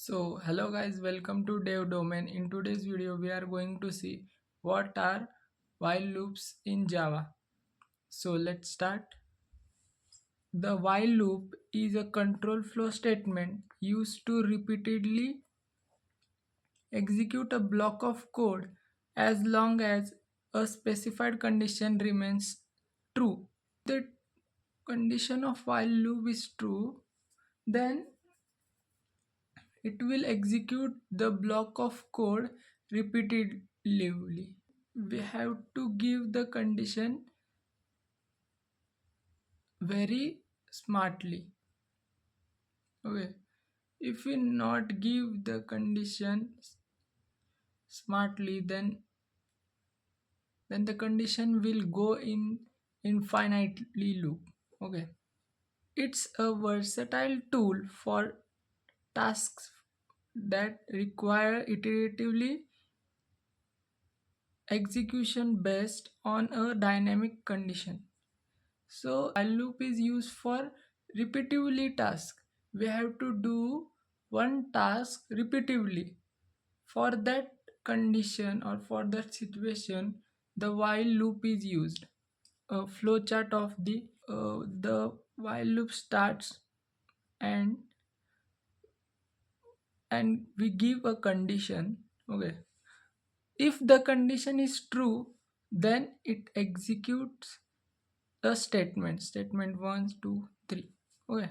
So hello guys, welcome to Dev Domain. In today's video we are going to see what are while loops in Java. So let's start. The while loop is a control flow statement used to repeatedly execute a block of code as long as a specified condition remains true. The condition of while loop is true, then it will execute the block of code repeatedly. We have to give the condition very smartly. Okay. If we not give the condition smartly, then the condition will go in infinitely loop. Okay. It's a versatile tool for tasks that require iteratively execution based on a dynamic condition. So while loop is used for repetitively task. We have to do one task repetitively. For that condition or for that situation, the while loop is used. A flowchart of the while loop starts and we give a condition. Okay. If the condition is true, then it executes the statement 1, 2, 3. Okay.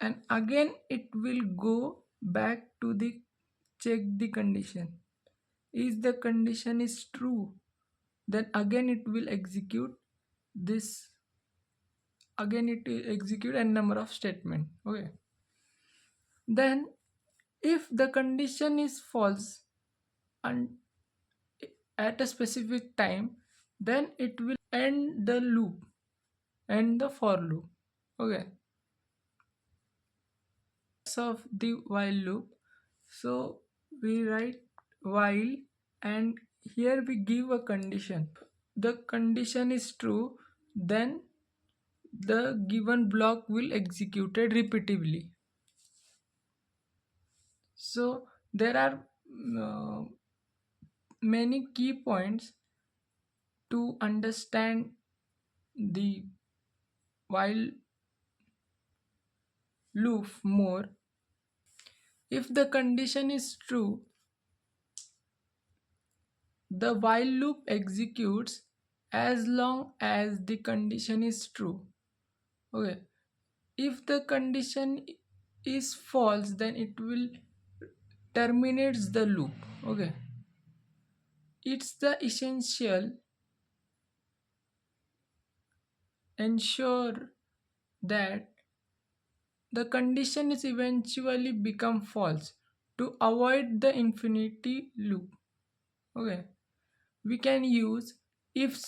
And again it will go back to the check the condition. If the condition is true, then again it will execute this. Again it will execute a number of statement. Okay. Then if the condition is false and at a specific time, then it will end the loop, end the for loop. Okay. Of the while loop. So we write while and here we give a condition. The condition is true, then the given block will executed repeatedly. So there are uh, many key points to understand the while loop more. If the condition is true, the while loop executes as long as the condition is true. Okay. If the condition is false, then it will terminates the loop. Okay. It's the essential ensure that the condition is eventually become false to avoid the infinity loop. Okay. We can use if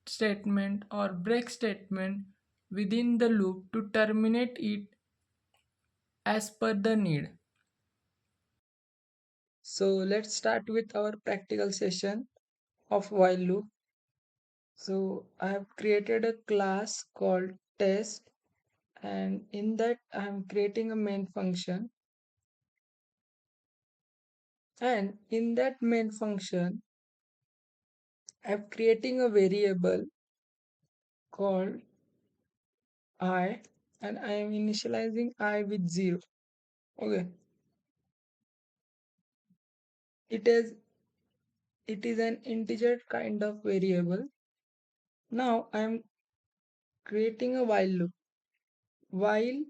statement or break statement within the loop to terminate it as per the need. So let's start with our practical session of while loop. So I have created a class called test, and in that I am creating a main function, and in that main function I am creating a variable called I, and I am initializing I with 0. Okay. It is it is an integer kind of variable. Now I am creating a while loop. While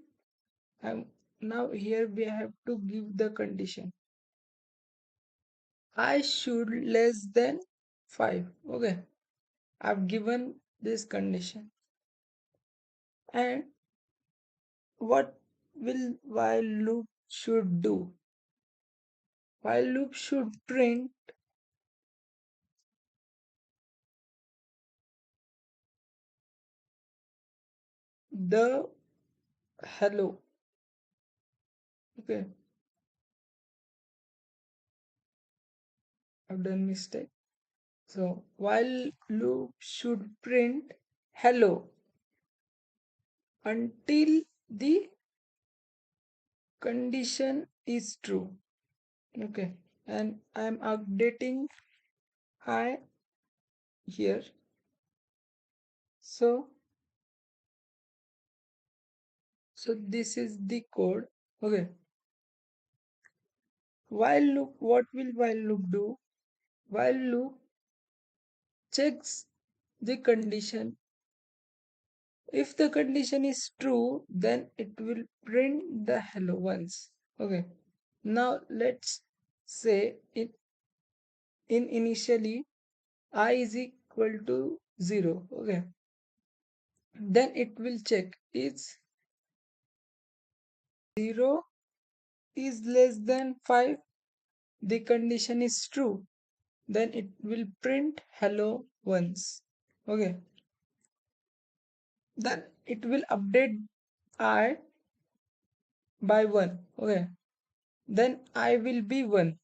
I'm now here we have to give the condition I should less than 5. Okay. I've given this condition. And what will while loop should do? While loop should print the hello. Okay. I've done mistake. So while loop should print hello until the condition is true. Okay, and I'm updating I here. So so this is the code. Okay, while loop, what will while loop do? While loop checks the condition. If the condition is true, then it will print the hello once. Okay, now let's say in initially I is equal to 0. Okay, then it will check is 0 is less than 5. The condition is true, then it will print hello once. Okay, then it will update I by 1. Okay, then I will be 1,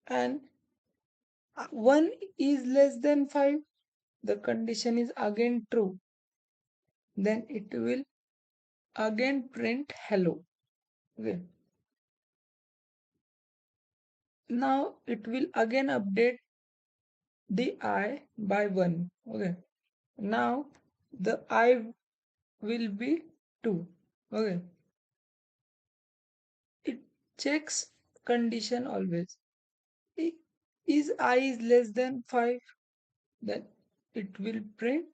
and 1 is less than 5. The condition is again true, then it will again print hello. Okay, now it will again update the I by 1. Okay, now the I will be 2. Okay, it checks condition always. Is I is less than 5, then it will print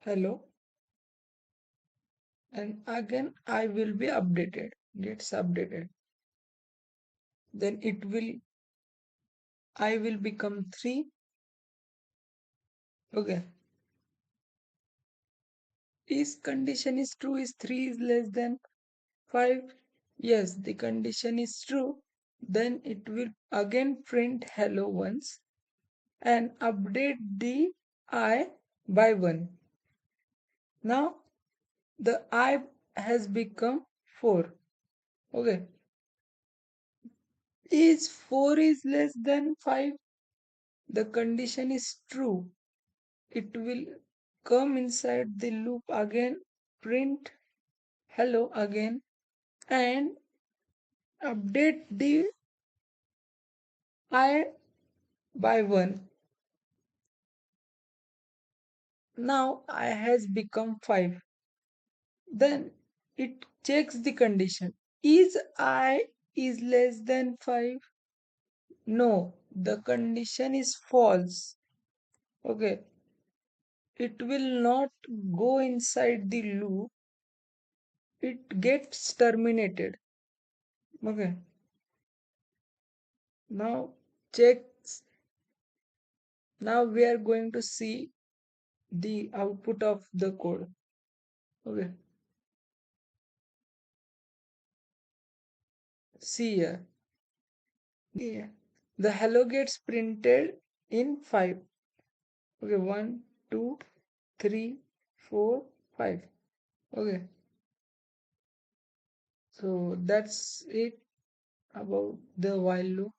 hello, and again I will be updated, gets updated, then it will I will become 3. Okay, is condition is true, is 3 is less than 5? Yes, the condition is true, then it will again print hello once and update the I by 1. Now the I has become 4. Okay, is 4 is less than 5? The condition is true, it will come inside the loop again, print hello again, and update the I by 1. Now I has become 5. Then it checks the condition. Is I is less than 5? No, the condition is false. Okay, it will not go inside the loop, it gets terminated. Okay, now checks. Now we are going to see the output of the code. Okay, see here. Yeah, the hello gets printed in 5. Okay, 1, 2, 3, 4, 5. Okay, so that's it about the while loop.